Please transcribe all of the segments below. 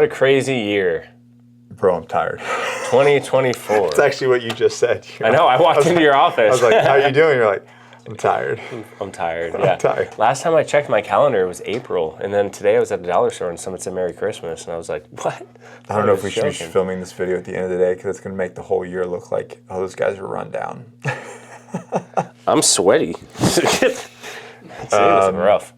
What a crazy year. Bro, I'm tired. 2024. It's actually what you just said. I know. I walked into your office. I was like, how are you doing? You're like, I'm tired. I'm tired. Yeah. I'm tired. Last time I checked my calendar, it was April. And then today I was at the dollar store and someone said Merry Christmas. And I was like, what? I don't know if we should be filming this video at the end of the day because it's going to make the whole year look like, oh, those guys are run down. I'm sweaty. It's rough.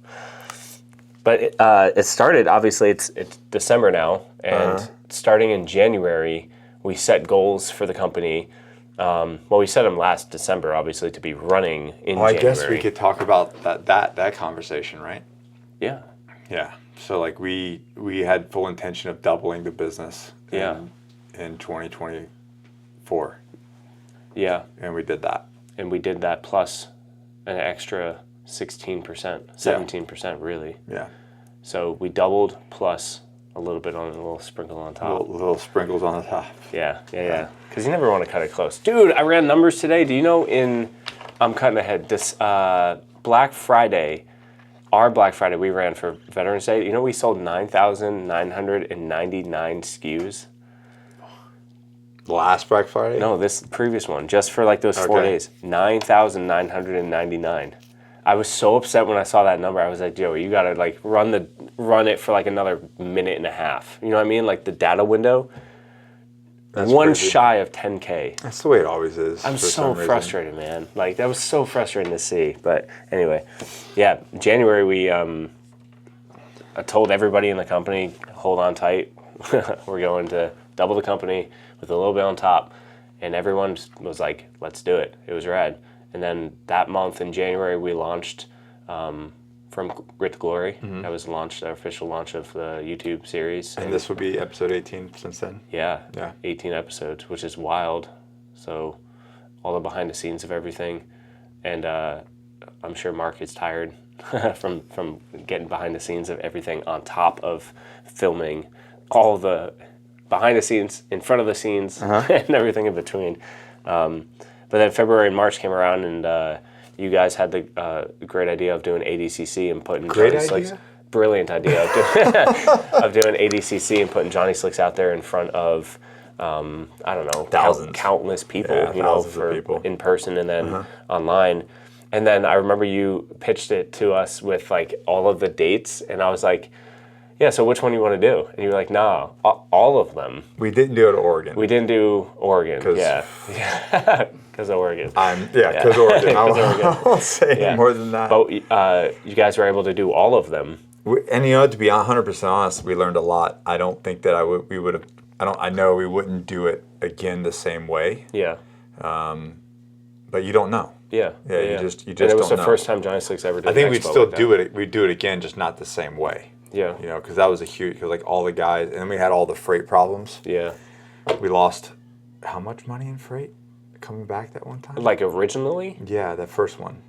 But it started, obviously, it's December now. And starting in January, we set goals for the company. Well, we set them last December, obviously, to be running in January. I guess we could talk about that conversation, right? Yeah. Yeah. So, like, we had full intention of doubling the business in 2024. Yeah. And we did that. And we did that plus an extra 16%, 17% really. Yeah. So we doubled plus a little bit on a little sprinkle on top. Little sprinkles on the top. Yeah. Because you never want to cut it close. Dude, I ran numbers today. Do you know I'm cutting ahead, this Black Friday, our Black Friday we ran for Veterans Day, you know we sold 9,999 SKUs? Last Black Friday? No, this previous one, just for like those 4 days. 9,999. I was so upset when I saw that number. I was like, Joey, you gotta like run it for like another minute and a half. You know what I mean? Like the data window. That's one crazy. Shy of 10K. That's the way it always is. I'm so frustrated, man. Like that was so frustrating to see. But anyway, yeah, January we I told everybody in the company, hold on tight. We're going to double the company with a little bit on top. And everyone was like, let's do it. It was rad. And then that month in January, we launched From Grit to Glory. That was our official launch of the YouTube series. And this would be episode 18 since then? Yeah, 18 episodes, which is wild. So all the behind the scenes of everything. And I'm sure Mark is tired from getting behind the scenes of everything on top of filming all the behind the scenes, in front of the scenes, and everything in between. But then February and March came around, and you guys had the great idea of doing ADCC and putting JohnnySlicks. Brilliant idea of doing ADCC and putting JohnnySlicks out there in front of I don't know, countless people, people in person and then online. And then I remember you pitched it to us with like all of the dates, and I was like, yeah, so which one do you want to do? And you were like, no, all of them. We didn't do it at Oregon. We didn't do Oregon, yeah. Because of Oregon. Because Oregon. I won't say more than that. But you guys were able to do all of them. And to be 100% honest, we learned a lot. I don't think that we would have. I know we wouldn't do it again the same way. Yeah. But you don't know. Yeah. You just and don't know. it was the first time JohnnySlicks ever did. I think we'd still do it. We'd do it again, just not the same way. Yeah. Because that was a huge. Because like all the guys, and then we had all the freight problems. Yeah. We lost how much money in freight coming back that one time? Like originally? Yeah, that first one.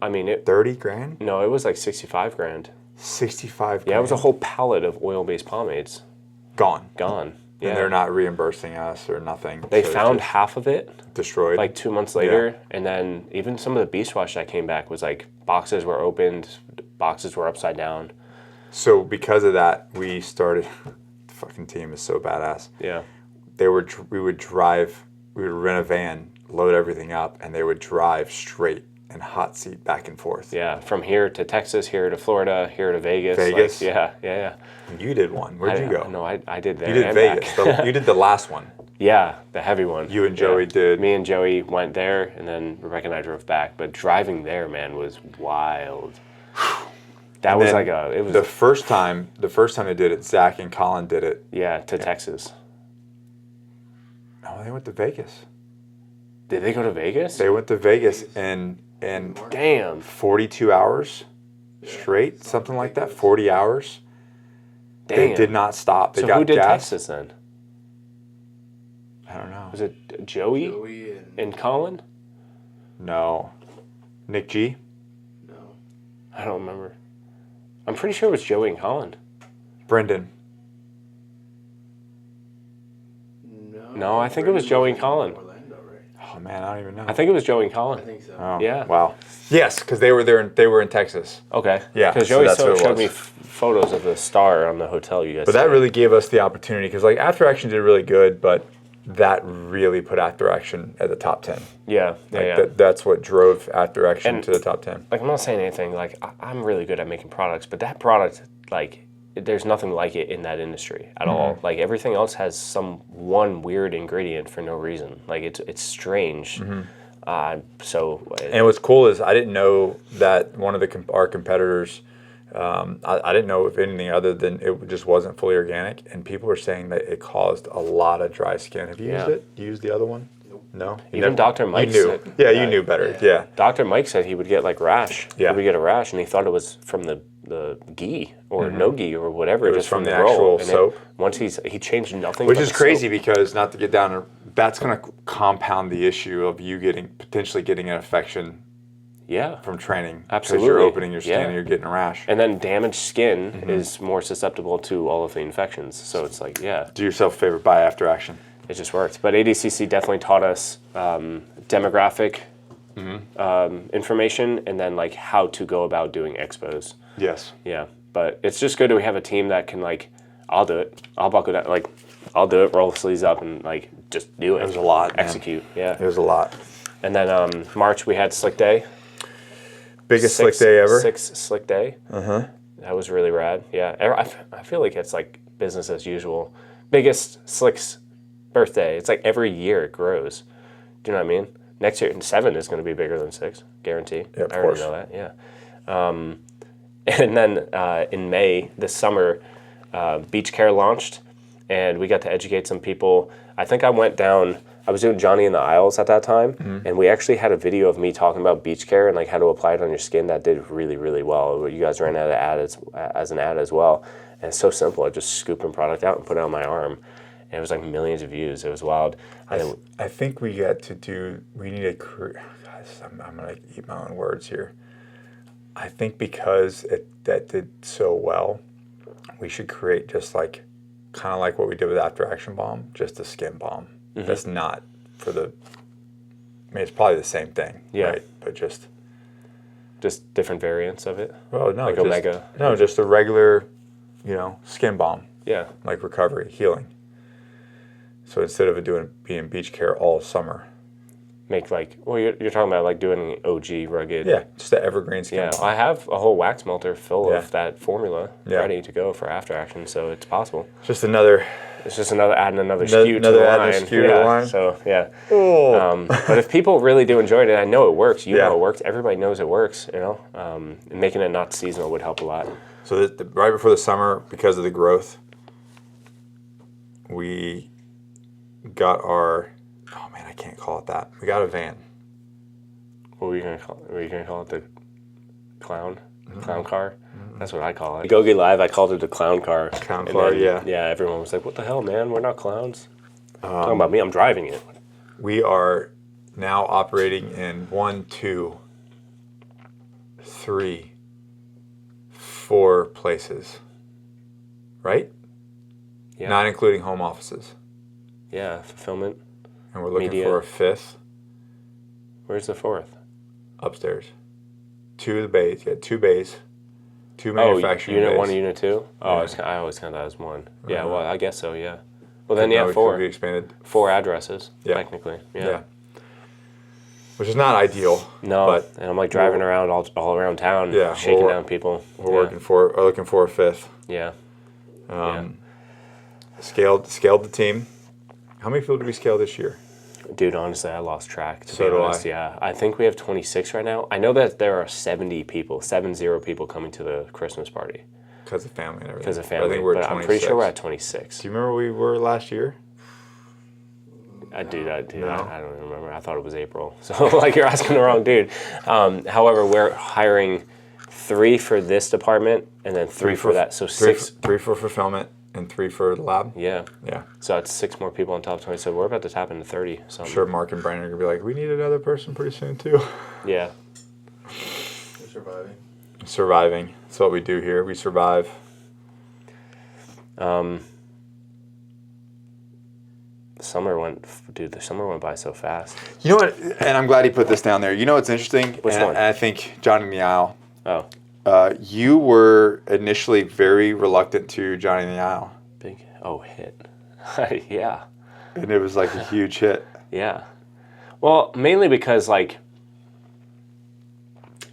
I mean, 30 grand? No, it was like 65 grand. 65 grand? Yeah, it was a whole pallet of oil-based pomades. Gone. Yeah. And they're not reimbursing us or nothing. They found half of it. Destroyed. Like 2 months later. Yeah. And then even some of the beast wash that came back was like boxes were opened, boxes were upside down. So because of that, we started, the fucking team is so badass. Yeah. We would rent a van, load everything up, and they would drive straight and hot seat back and forth. Yeah, from here to Texas, here to Florida, here to Vegas. Vegas? Like, yeah. You did one. Where'd you go? No, I did there. You did Vegas. You did the last one. Yeah, the heavy one. You and Joey did. Me and Joey went there, and then Rebecca and I drove back. But driving there, man, was wild. That was like it was the first time they did it, Zach and Colin did it. Yeah, to Texas. No, they went to Vegas. Did they go to Vegas? They went to Vegas and damn, 42 hours straight, something like that. 40 hours. Damn. They did not stop. They got who did gas. Texas then? I don't know. Was it Joey and Colin? No. Nick G? No. I don't remember. I'm pretty sure it was Joey and Colin. Brendan? No, I think it was Joey and Colin. Orlando, right? Oh man, I don't even know. I think it was Joey and Colin. I think so. Oh, Yeah. Wow. Yes, because they were there. They were in Texas. Okay. Yeah, Because so Joey that's what it showed was. me photos of the star on the hotel you guys. But that stayed. really gave us the opportunity because like After Action did really good, but that really put After Action at the top 10. Yeah. Like Yeah. that's what drove After Action And- to the top 10. Like I'm not saying anything. Like I'm really good at making products, but that product, like, there's nothing like it in that industry at all. Like everything else has some one weird ingredient for no reason. Like it's strange. So And what's cool is I didn't know that one of our competitors. I didn't know if anything other than it just wasn't fully organic, and people were saying that it caused a lot of dry skin. Have you used it? You used the other one? No. You even Dr. Mike You knew. said, Yeah, you knew better. Yeah. Dr. Mike said he would get like rash. Yeah. He would get a rash, and he thought it was from the ghee or no ghee or whatever. It was just from the roll. actual And soap. Once he changed nothing. Which but is the crazy soap. because not to get down, that's going to compound the issue of you potentially getting an infection Yeah. from training. Absolutely. Because you're opening your skin Yeah. and you're getting a rash. And then damaged skin is more susceptible to all of the infections. So it's like, yeah, Do yourself a favor, buy After Action. it just worked. But ADCC definitely taught us demographic information and then like how to go about doing expos. Yes. Yeah, but it's just good that we have a team that can like, I'll do it. I'll buckle down. Like, I'll do it. Roll the sleeves up and like just do it. It was a lot, man. Execute. Yeah. It was a lot. And then March we had Slick Day. Biggest slick day ever. 6 Slick Day. That was really rad. Yeah, I feel like it's like business as usual. Biggest Slick's birthday. It's like every year it grows. Do you know what I mean? Next year 7 is going to be bigger than 6, guarantee. Yeah, of I course. already know that. Yeah. And then in May this summer, Beach Care launched, and we got to educate some people. I think I went down. I was doing Johnny in the Aisles at that time, and we actually had a video of me talking about beach care and like how to apply it on your skin that did really, really well. You guys ran out of ad as an ad as well, and it's so simple. I just scooping product out and put it on my arm, and it was like millions of views. It was wild. I think we got to do. We need a. Guys, I'm gonna eat my own words here. I think because that did so well, we should create just like, kind of like what we did with After Action Balm, just a skin balm. That's not for the. I mean, it's probably the same thing, Yeah. right? But just different variants of it. well, no, Like just, Omega. No, just a regular, skin balm, Yeah. like recovery, healing. So instead of it being beach care all summer, Make like, well, you're talking about like doing OG rugged. yeah, just the evergreen skin Yeah, balm. I have a whole wax melter full Yeah. of that formula Yeah. ready to go for After Action, so it's possible. Just another. It's just adding another Another- SKU to another the added line. SKU to the line. So yeah. Oh. But if people really do enjoy it, and I know it works, you Yeah. know it works. Everybody knows it works. And making it not seasonal would help a lot. So right before the summer, because of the growth, we got our. Oh man, I can't call it that. We got a van. What were you gonna call? Were you gonna call it the clown car? That's what I call it. Gogi Live, I called it the clown car. Clown And car, then, yeah. Yeah, everyone was like, "What the hell, man? We're not clowns." Talking about me, I'm driving it. We are now operating in 1, 2, 3, 4 places. Right? Yeah. Not including home offices. Yeah, fulfillment. And we're looking Media. for a 5th Where's the 4th? upstairs. 2 of the bays. Yeah, 2 bays. 2 Oh, manufacturing unit bays. 1 and unit 2? Oh, Yeah. I always count that as 1. Yeah, well, I guess so, yeah. Well, then, yeah, No, it could 4. be expanded. 4 addresses, Yeah. technically. Yeah. Yeah. Which is not ideal. No, But and I'm like driving around all around town, Yeah, shaking we're- down people. we're looking for a 5th. Yeah. Scaled the team. How many people did we scale this year? Dude, honestly, I lost track. To So be do honest. I. Yeah, I think we have 26 right now. I know that there are 70 people coming to the Christmas party Because of family and everything. because of But family. I think we're but at I'm 26. pretty sure we're at 26. Do you remember where we were last year? I do. No. I don't even remember. I thought it was April. So, like, you're asking the wrong dude. However, we're hiring 3 for this department and then 3 for that. So 6. 3 for fulfillment and 3 for the lab. Yeah. Yeah. So it's 6 more people on top of 20. So we're about to tap into 30. So I'm sure Mark and Brandon are going to be like, we need another person pretty soon too. Yeah. We're surviving. Surviving. That's what we do here. We survive. The summer went by so fast. You know what? And I'm glad he put this down there. You know what's interesting? Which one? And I think Johnny in the Aisle. Oh, You were initially very reluctant to Johnny in the Aisle. hit. Yeah. And it was like a huge hit. Yeah. Well, mainly because, like,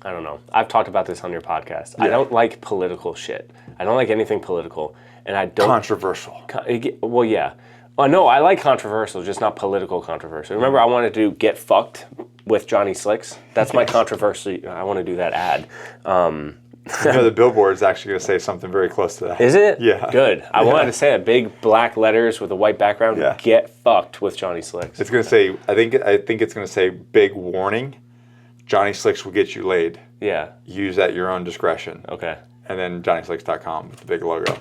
I don't know. I've talked about this on your podcast. Yeah. I don't like political shit. I don't like anything political. And I don't... Controversial. Well, yeah. No, I like controversial, just not political controversial. Remember, I wanted to do Get Fucked with JohnnySlicks? That's my controversy. I want to do that ad. The billboard's actually going to say something very close to that. Is it? Yeah. Good. I wanted to say it. Big black letters with a white background. Yeah. Get Fucked with JohnnySlicks. It's going to say, I think it's going to say, big warning, JohnnySlicks will get you laid. Yeah. Use at your own discretion. Okay. And then JohnnySlicks.com with the big logo.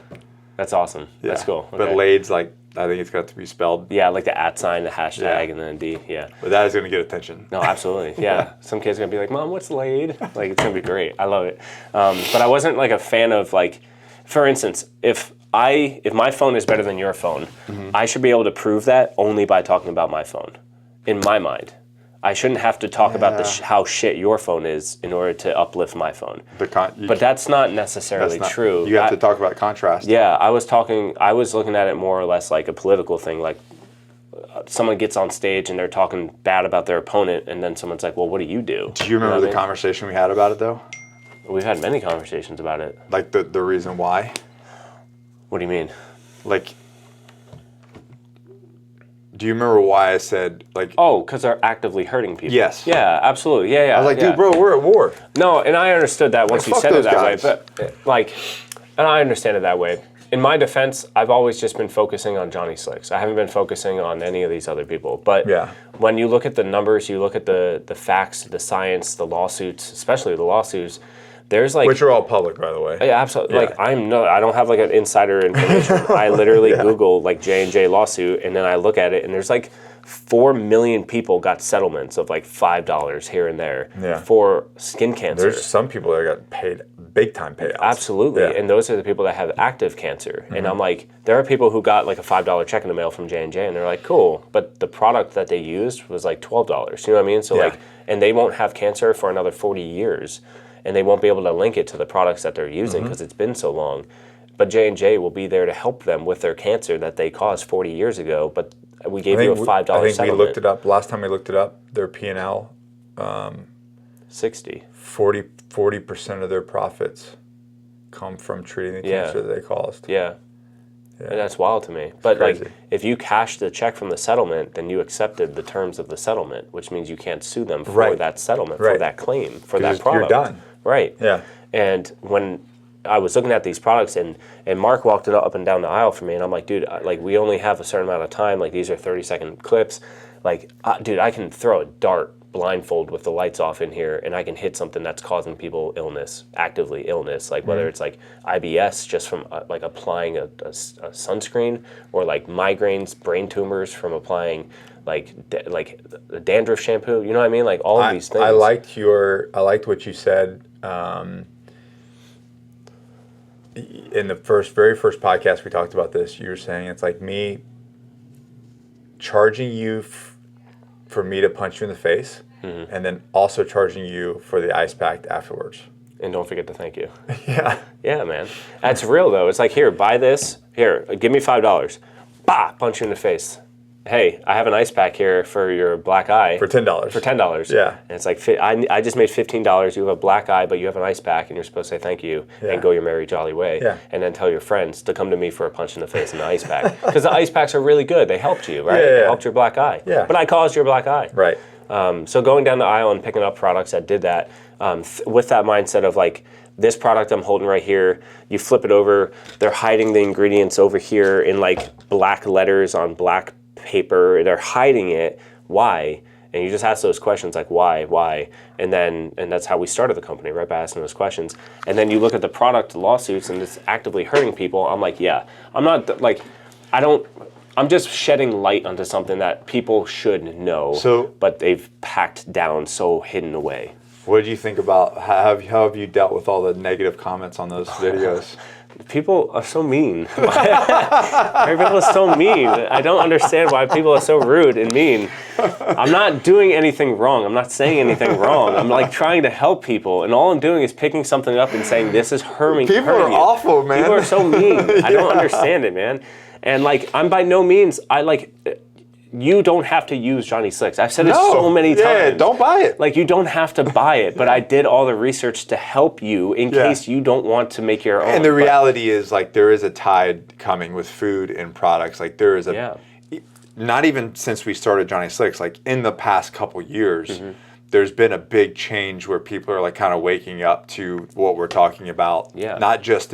That's awesome. Yeah. That's cool. Okay. But laid's like, I think it's got to be spelled. Yeah, like the @sign, the hashtag, Yeah. and then a D. Yeah. But that is going to get attention. No, absolutely. Yeah. Some kid's going to be like, Mom, what's laid? Like, it's going to be great. I love it. But I wasn't like a fan of, like, for instance, if my phone is better than your phone, I should be able to prove that only by talking about my phone, in my mind. I shouldn't have to talk about how shit your phone is in order to uplift my phone. But that's not necessarily true. You have to talk about contrast. Yeah, I was looking at it more or less like a political thing. Like, someone gets on stage and they're talking bad about their opponent, and then someone's like, well, what do you do? Do you remember the conversation we had about it, though? We've had many conversations about it. Like the reason why? What do you mean? Like, do you remember why I said, like... Oh, because they're actively hurting people. Yes. Yeah, absolutely. Yeah. I was like, dude, bro, we're at war. No, and I understood that once you said it that way. But, like, and I understand it that way. In my defense, I've always just been focusing on JohnnySlicks. I haven't been focusing on any of these other people. But when you look at the numbers, you look at the facts, the science, the lawsuits, especially the lawsuits, there's like... Which are all public, by the way. Yeah, absolutely. Yeah. Like, I don't have like an insider information. I literally Google like J&J lawsuit, and then I look at it, and there's like 4 million people got settlements of like $5 here and there for skin cancer. There's some people that got paid big time payouts. Absolutely. Yeah. And those are the people that have active cancer. And I'm like, there are people who got like a $5 check in the mail from J&J, and they're like, cool, but the product that they used was like $12. You know what I mean? So like, and they won't have cancer for another 40 years. And they won't be able to link it to the products that they're using because it's been so long. But J&J will be there to help them with their cancer that they caused 40 years ago. But we gave you a $5 settlement. I think we looked it up. Last time we looked it up, their P&L, 60. 40% of their profits come from treating the cancer that they caused. Yeah. And that's wild to me. But like, if you cashed the check from the settlement, then you accepted the terms of the settlement, which means you can't sue them for that settlement, for that claim, for that product. You're done. Right. Yeah. And when I was looking at these products, and Mark walked it up and down the aisle for me, and I'm like, dude, like, we only have a certain amount of time. Like, these are 30-second clips. Like, dude, I can throw a dart blindfold with the lights off in here, and I can hit something that's causing people illness, actively illness, like whether it's like IBS just from like applying a sunscreen, or like migraines, brain tumors from applying like the dandruff shampoo. You know what I mean? Like all of these things. I liked what you said in the very first podcast we talked about this. You were saying it's like me charging you for me to punch you in the face, and then also charging you for the ice pack afterwards. And don't forget to thank you. Yeah. Yeah, man. That's real, though. It's like, here, buy this. Here, give me $5. Bah! Punch you in the face. Hey, I have an ice pack here for your black eye. For $10. For $10. Yeah. And it's like, I just made $15. You have a black eye, but you have an ice pack, and you're supposed to say thank you and go your merry jolly way. Yeah. And then tell your friends to come to me for a punch in the face and the ice pack. Because the ice packs are really good. They helped you, right? Yeah. They helped your black eye. Yeah. But I caused your black eye. Right. So going down the aisle and picking up products that did that, with that mindset of like, this product I'm holding right here, you flip it over, they're hiding the ingredients over here in like black letters on black paper. They're hiding it. Why? And you just ask those questions like, why? And that's how we started the company, right, by asking those questions. And then you look at the product lawsuits and it's actively hurting people. I'm like, I'm just shedding light onto something that people should know, but they've packed down so hidden away. What do you think about how have you dealt with all the negative comments on those videos? People are so mean. Why are people so mean? I don't understand why people are so rude and mean. I'm not doing anything wrong. I'm not saying anything wrong. I'm like trying to help people, and all I'm doing is picking something up and saying this is hurting. People are awful, man. People are so mean. I don't understand it, man. And like, I'm by no means. You don't have to use JohnnySlicks. I've said it so many times. Yeah, don't buy it. Like, you don't have to buy it, but I did all the research to help you in case you don't want to make your own. And the reality is, like, there is a tide coming with food and products. Like, there is not even since we started JohnnySlicks, like, in the past couple years, there's been a big change where people are, like, kind of waking up to what we're talking about. Yeah. Not just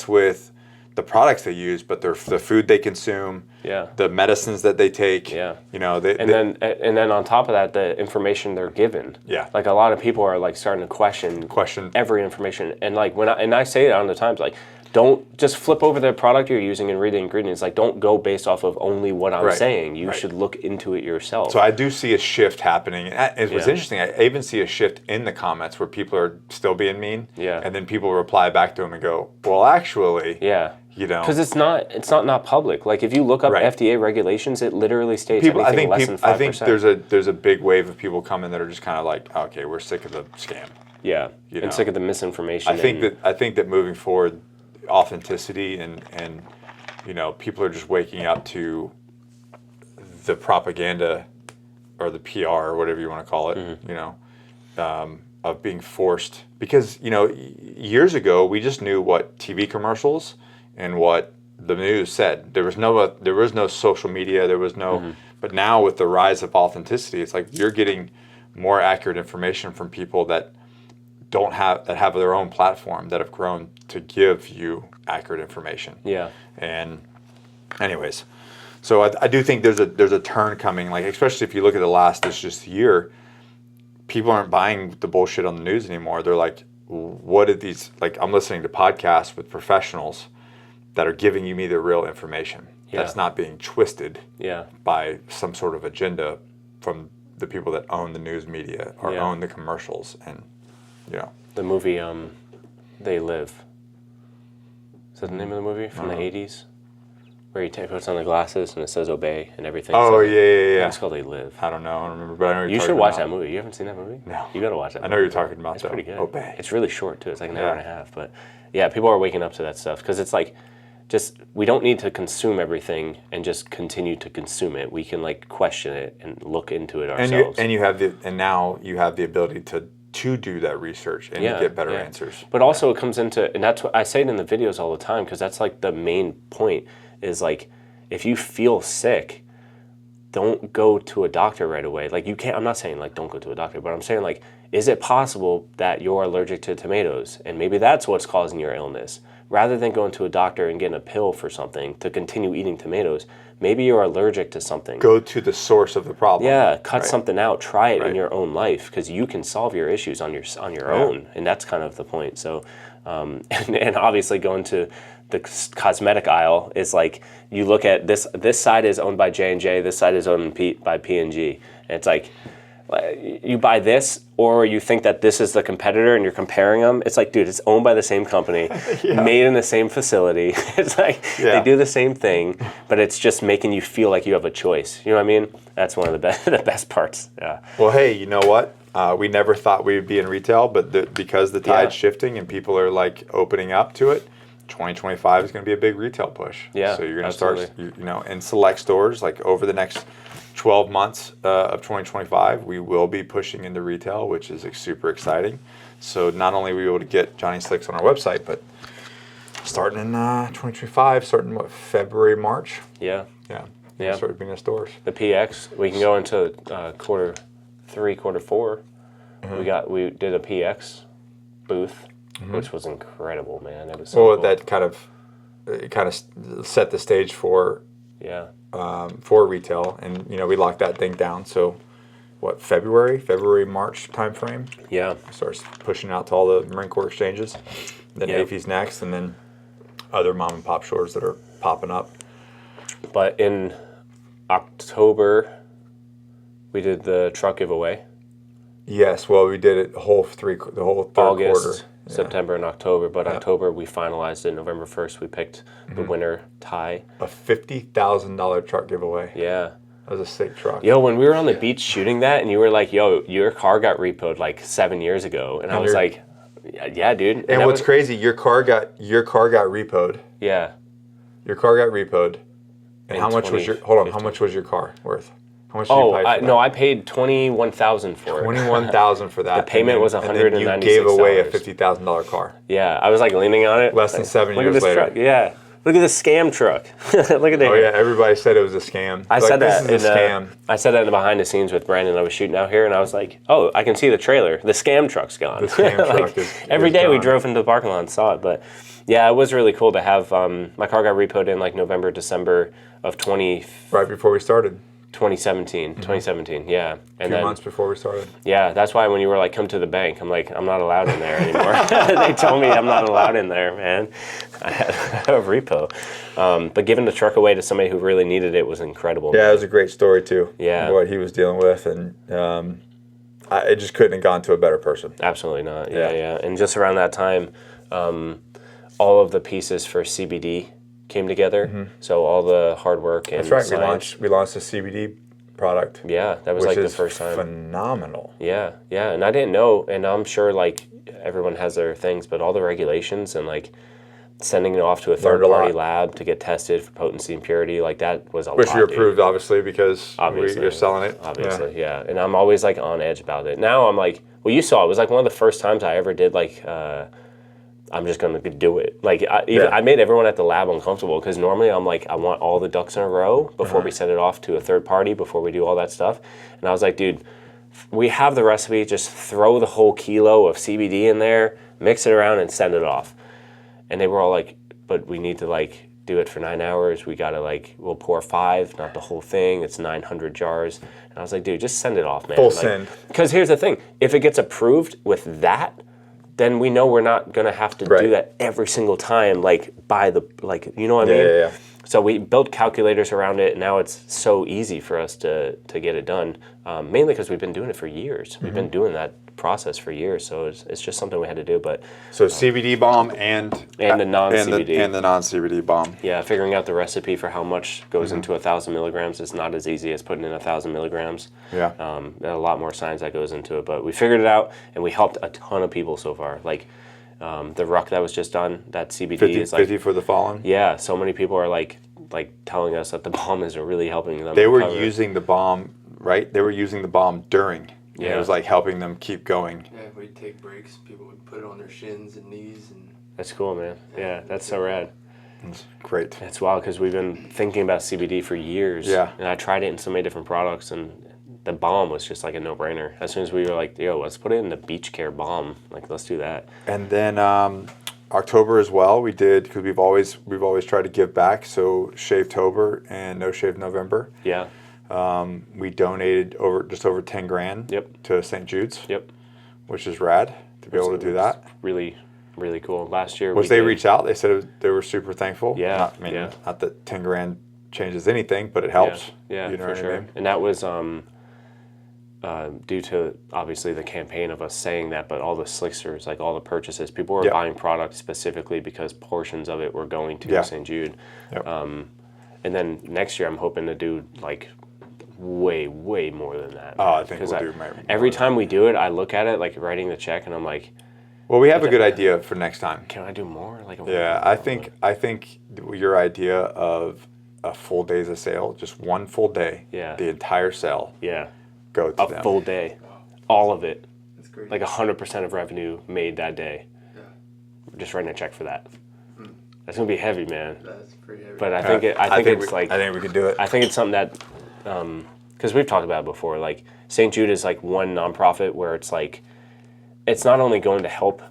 with the products they use, but the food they consume, the medicines that they take. You know, and then on top of that, the information they're given. Yeah. Like, a lot of people are like starting to question every information, and like I say it on the times, like, don't just flip over the product you're using and read the ingredients. Like, don't go based off of only what I'm saying. You should look into it yourself. So I do see a shift happening. And it was interesting. I even see a shift in the comments where people are still being mean. Yeah. And then people reply back to them and go, well, actually, you know. Because it's not public. Like, if you look up FDA regulations, it literally states anything less than 5%. I think there's a big wave of people coming that are just kind of like, okay, we're sick of the scam. Yeah. You and know? sick of the misinformation. I think that moving forward, authenticity and you know, people are just waking up to the propaganda or the PR or whatever you want to call it, you know, of being forced. Because, you know, years ago, we just knew what TV commercials and what the news said. There was no social media. There was no, but now with the rise of authenticity, it's like you're getting more accurate information from people that have their own platform, that have grown to give you accurate information. Yeah. And anyways, so I do think there's a turn coming, like, especially if you look at this year, people aren't buying the bullshit on the news anymore. They're like, what did these, like, I'm listening to podcasts with professionals that are giving me the real information. That's not being twisted by some sort of agenda from the people that own the news media or own the commercials. And, you know. The movie, They Live. Is that the name of the movie from the 80s? Where he puts on the glasses and it says obey and everything. Oh, so yeah. It's called They Live. I don't know. I don't remember, but I know you should watch that movie. You haven't seen that movie? No. You got to watch that movie. I know you're talking about. It's pretty good. Obey. It's really short, too. It's like an hour and a half. But, yeah, people are waking up to that stuff because it's like, we don't need to consume everything and just continue to consume it. We can, like, question it and look into it ourselves. And now you have the ability to do that research and to get better answers. But also it comes into, and that's what I say it in the videos all the time, because that's like the main point is, like, if you feel sick, don't go to a doctor right away. Like, you can't, I'm not saying like don't go to a doctor, but I'm saying, like, is it possible that you're allergic to tomatoes? And maybe that's what's causing your illness. Rather than going to a doctor and getting a pill for something to continue eating tomatoes, maybe you're allergic to something. Go to the source of the problem. Yeah, cut something out. Try it in your own life, because you can solve your issues on your own, and that's kind of the point. So, and obviously going to the cosmetic aisle is like, you look at this side is owned by J&J, this side is owned by P&G, and it's like, you buy this, or you think that this is the competitor and you're comparing them. It's like, dude, it's owned by the same company, made in the same facility. It's like, they do the same thing, but it's just making you feel like you have a choice. You know what I mean? That's one of the best parts. Yeah. Well, hey, you know what? We never thought we would be in retail, but because the tide's shifting and people are, like, opening up to it, 2025 is going to be a big retail push. Yeah, so you're going to start, you know, in select stores, like, over the next 12 months of 2025, we will be pushing into retail, which is super exciting. So not only will we be able to get JohnnySlicks on our website, but starting in 2025, starting February, March. Yeah. Start being in stores. The PX, we can go into quarter 3, quarter 4. We did a PX booth, which was incredible, man. It was so cool. That kind of set the stage for retail, and, you know, we locked that thing down. So what, February, March timeframe? Yeah. Starts pushing out to all the Marine Corps exchanges. Then AFE's next, and then other mom and pop stores that are popping up. But in October, we did the truck giveaway. Yes, well, we did it the whole third August, quarter. Yeah. September, and October. But October we finalized it. November 1st we picked the winner tie. A $50,000 truck giveaway. Yeah. That was a sick truck. Yo, when we were on the beach shooting that, and you were like, "Yo, your car got repoed like 7 years ago," and I was like, "Yeah, dude." And what's crazy, your car got repoed. Yeah. Your car got repoed. And how much was your car worth? How much did you pay for that? I paid $21,000 for it. $21,000 for that. The payment was $196. And then you gave away a $50,000 car. Yeah, I was like leaning on it. Less than 7 years Look at this later. truck. Yeah. Look at this scam truck. Look at that. Oh yeah, everybody said it was a scam. I said that. This is a scam. I said that in the behind the scenes with Brandon. I was shooting out here, and I was like, "Oh, I can see the trailer. The scam truck's gone." The scam truck is every day we gone. drove into the parking lot and saw it. But yeah, it was really cool to have. My car got repoed in like November, December of Right before we started. 2017. 2017. Yeah. And 2 months before we started. Yeah, that's why when you were like, "Come to the bank," I'm like, "I'm not allowed in there anymore." They told me I'm not allowed in there, man. I had a repo. But giving the truck away to somebody who really needed it was incredible. Yeah, man. it was a great story too. Yeah. What he was dealing with, and it just couldn't have gone to a better person. Absolutely not. Yeah. And just around that time, all of the pieces for CBD came together. So all the hard work and That's right. science. We launched a CBD product. Yeah, that was which like the is first time. Phenomenal. Yeah, and I didn't know, and I'm sure like everyone has their things, but all the regulations and like sending it off to a third-party lab to get tested for potency and purity, like that was a lot. Which we approved, obviously, because you're selling it. Obviously, yeah. And I'm always like on edge about it. Now I'm like, well, you saw it was like one of the first times I ever did like. I'm just gonna do it. Like I made everyone at the lab uncomfortable because normally I'm like I want all the ducks in a row before we send it off to a third party before we do all that stuff. And I was like, dude, we have the recipe. Just throw the whole kilo of CBD in there, mix it around, and send it off. And they were all like, but we need to like do it for 9 hours. We gotta like we'll pour 5, not the whole thing. It's 900 jars. And I was like, dude, just send it off, man. Full like, send. Because here's the thing: if it gets approved with that, then we know we're not gonna have to do that every single time, like by the you know what I mean? Yeah. So we built calculators around it, and now it's so easy for us to get it done. Mainly because we've been doing it for years. We've been doing that process for years, so it's just something we had to do. But so CBD bomb and the non-CBD and the non-CBD bomb. Yeah, figuring out the recipe for how much goes into 1,000 milligrams is not as easy as putting in 1,000 milligrams. Yeah. There's a lot more science that goes into it, but we figured it out, and we helped a ton of people so far. Like the ruck that was just done, that CBD 50, is like 50 for the fallen. Yeah, so many people are like telling us that the bomb is really helping them. They were recover. using the bomb, right? They were using the bomb during. Yeah. It was like helping them keep going. Yeah, if we'd take breaks, people would put it on their shins and knees. And That's cool, man. Yeah, that's so rad. It's great. It's wild because we've been thinking about CBD for years. Yeah. And I tried it in so many different products, and the balm was just like a no-brainer. As soon as we were like, yo, let's put it in the beach care balm. Like, let's do that. And then October as well, we did, because we've always tried to give back. So Shave-tober and No Shave November. Yeah. We donated just over 10 grand. Yep. To St. Jude's. Yep. Which is rad to be able to do that. Really, really cool. Last year, they reached out. They said they were super thankful. Yeah. Not that 10 grand changes anything, but it helps. Yeah, you know for sure. I mean? And that was due to obviously the campaign of us saying that, but all the slicksters, like all the purchases, people were buying products specifically because portions of it were going to St. Jude. Yep. And then next year, I'm hoping to do like way more than that. Oh, I think we'll do every time we do it, I look at it like writing the check, and I'm like, well, we have a good idea for next time. Can I do more? Like, I think your idea of a full day's of sale, just one full day, the entire sale, go to them. A full day, all of it. That's great. Like 100% of revenue made that day. Yeah. We're just writing a check for that. That's gonna be heavy, man. That's pretty heavy. But I think I think we could do it. I think it's something that, because we've talked about it before. Like St. Jude is like one nonprofit where it's like, it's not only going to help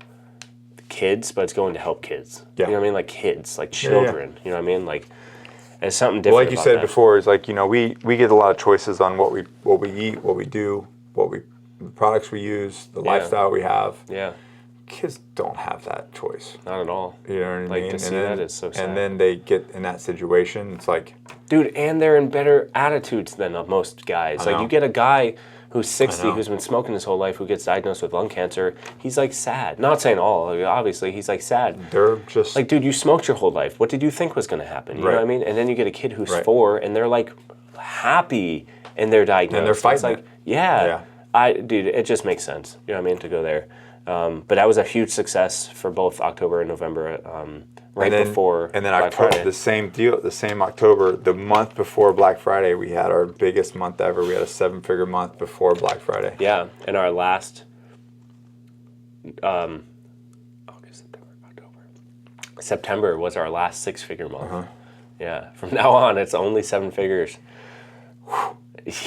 kids, but it's going to help kids. Yeah. You know what I mean? Like kids, like children. Yeah. You know what I mean? Like it's something different. Well, like you said before, it's like, you know, we get a lot of choices on what we eat, what we do, the products we use, the lifestyle we have. Yeah. Kids don't have that choice. Not at all. You know what I mean? To see that is so sad. And then they get in that situation, it's like, dude, and they're in better attitudes than most guys. Like you get a guy who's 60, who's been smoking his whole life, who gets diagnosed with lung cancer. He's like sad. Not saying all, obviously. He's like sad. They're just like, dude, you smoked your whole life. What did you think was going to happen? You know what I mean? And then you get a kid who's 4, and they're like happy in their diagnosis. And they're fighting. It's like, dude, it just makes sense. You know what I mean? To go there. But that was a huge success for both October and November. Before and then Black October, Friday. the same October, the month before Black Friday, we had our biggest month ever. We had a 7-figure month before Black Friday. Yeah, and our last August, September, October, September was our last 6-figure month. Yeah, from now on it's only 7 figures.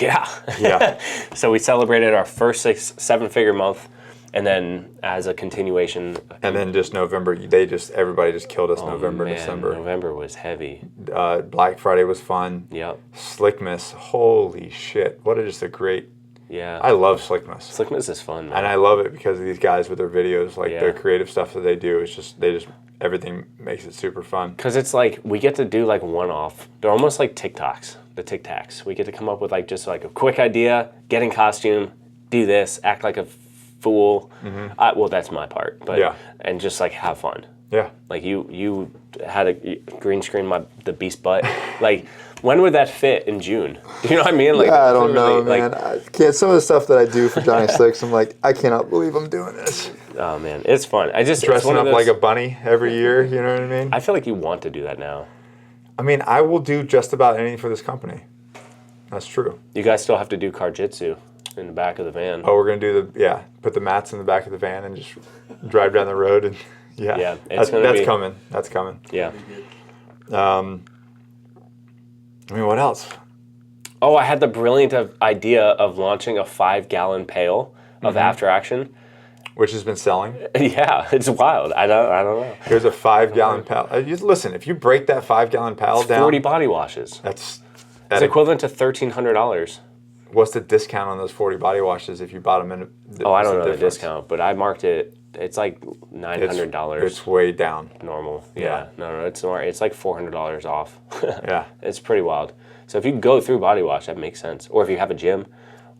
Yeah. So we celebrated our first 7-figure month. And then, as a continuation, and then just November, everybody just killed us. November, December. November was heavy. Black Friday was fun. Yep. Slickmas, holy shit! What a just a great. Yeah. I love Slickmas. Slickmas is fun, man. And I love it because of these guys with their videos, like their creative stuff that they do. It's just everything makes it super fun. Because it's like we get to do like one-off. They're almost like TikToks, the Tic Tacs. We get to come up with like just like a quick idea, get in costume, do this, act like a fool. Well, that's my part, but and just like have fun. Yeah, like you had a green screen the beast butt. Like, when would that fit in June? You know what I mean? Like, I don't know, man. I can't. Some of the stuff that I do for JohnnySlicks, I'm like, I cannot believe I'm doing this. Oh man, it's fun. I just dressing up like a bunny every year. You know what I mean? I feel like you want to do that now. I mean, I will do just about anything for this company. That's true. You guys still have to do car-jitsu in the back of the van. Oh, we're gonna do put the mats in the back of the van and just drive down the road and that's coming. That's coming. Yeah. I mean, what else? Oh, I had the brilliant idea of launching a 5-gallon pail of After Action, which has been selling. Yeah, it's wild. I don't know. Here's a 5-gallon pail. Listen, if you break that 5-gallon pail down, 40 body washes. It's equivalent to $1,300. What's the discount on those 40 body washes if you bought them in? I don't know the discount, but I marked it. It's like $900. It's way down. Normal. Yeah. No, it's more. It's like $400 off. Yeah. It's pretty wild. So if you go through body wash, that makes sense. Or if you have a gym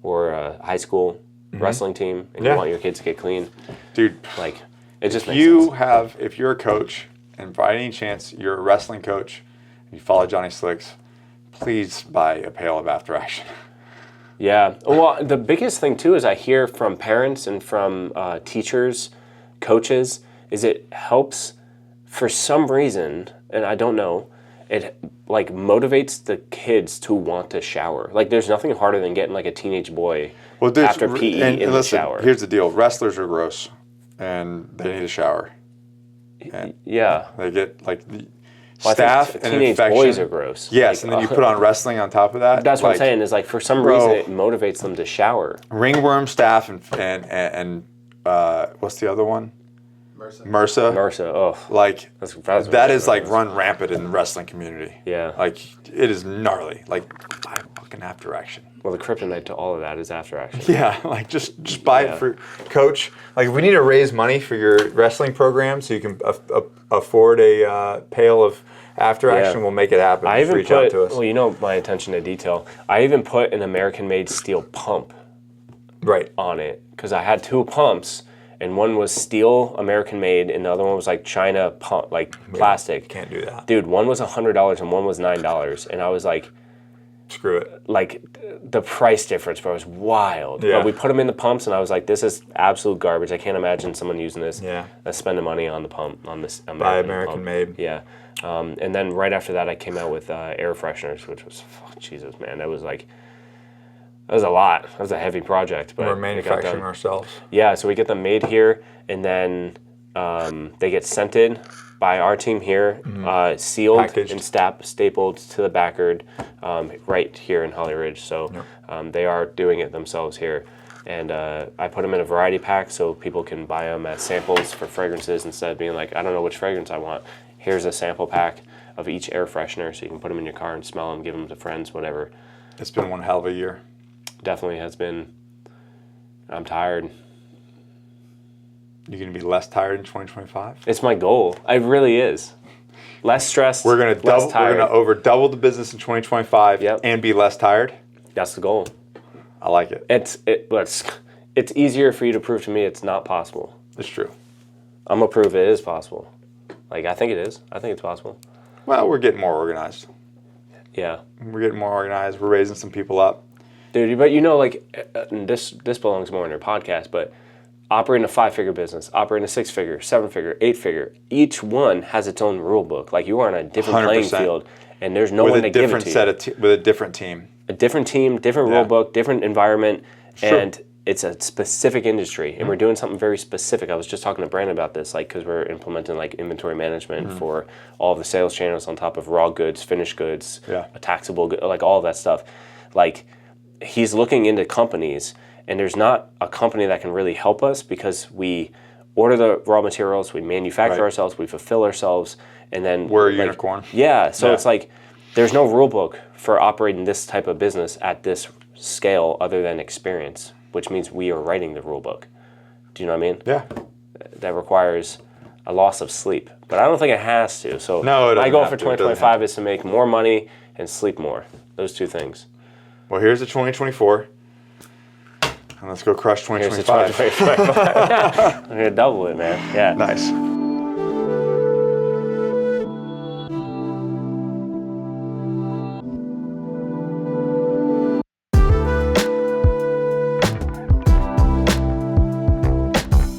or a high school wrestling team and you want your kids to get clean, dude. Like, it just makes sense. If you're a coach and by any chance you're a wrestling coach, and you follow JohnnySlicks, please buy a pail of After Action. Yeah. Well, the biggest thing, too, is I hear from parents and from teachers, coaches, is it helps for some reason, and I don't know, it like motivates the kids to want to shower. Like, there's nothing harder than getting like a teenage boy after PE in the shower. Here's the deal. Wrestlers are gross, and they need a shower. And they get like... Staph and teenage infection. Boys are gross. Yes, and then you put on wrestling on top of that. That's what I'm saying. Is like for some reason it motivates them to shower. Ringworm, staph, and what's the other one? MRSA. Oh, like that is like run rampant in the wrestling community. Yeah, like it is gnarly. Like buy fucking After Action. Well, the kryptonite to all of that is After Action. Yeah, like just buy it for coach. Like we need to raise money for your wrestling program so you can afford a pail of After Action. We'll make it happen. I even reach out to us. Well, you know my attention to detail. I even put an American-made steel pump on it because I had 2 pumps. And one was steel, American-made, and the other one was like China pump, like plastic. Can't do that, dude. One was $100 and one was $9, and I was like, "Screw it!" Like the price difference, bro, was wild. Yeah. But we put them in the pumps, and I was like, "This is absolute garbage. I can't imagine someone using this. Yeah, spending money on the pump on this American-made. Yeah, and then right after that, I came out with air fresheners, which was Jesus, man. That was like. That was a lot. That was a heavy project. But we're manufacturing ourselves. Yeah, so we get them made here, and then they get scented by our team here, sealed packaged. and stapled to the backboard right here in Holly Ridge. So they are doing it themselves here. And I put them in a variety pack so people can buy them as samples for fragrances instead of being like, I don't know which fragrance I want. Here's a sample pack of each air freshener so you can put them in your car and smell them, give them to friends, whatever. It's been one hell of a year. Definitely has been. I'm tired. You're going to be less tired in 2025? It's my goal. It really is. Less stressed. We're going to over double the business in 2025 and be less tired. That's the goal. I like it. It's easier for you to prove to me it's not possible. It's true. I'm gonna prove it is possible. Like, I think it is. I think it's possible. Well, we're getting more organized. Yeah. We're getting more organized. We're raising some people up. Dude, but you know, like, and this belongs more in your podcast, but operating a 5-figure business, operating a 6-figure, 7-figure, 8-figure, each one has its own rule book. Like, you are on a different 100%. playing field, and there's no one to give it to you. With a different team. A different team, different rule book, different environment, Sure. and it's a specific industry, and we're doing something very specific. I was just talking to Brandon about this, like, because we're implementing like inventory management for all of the sales channels on top of raw goods, finished goods, a taxable good, like all of that stuff. Like, he's looking into companies, and there's not a company that can really help us because we order the raw materials, we manufacture ourselves, we fulfill ourselves, and then We're a unicorn. Yeah, so it's like there's no rule book for operating this type of business at this scale other than experience, which means we are writing the rule book. Do you know what I mean? Yeah. That requires a loss of sleep, but I don't think it has to. So No, it my doesn't goal have for to. It doesn't 2025 is to make more money and sleep more. Those two things. Well, here's the 2024. And let's go crush Here's the 2025. 2025. I'm gonna double it, man. Yeah. Nice.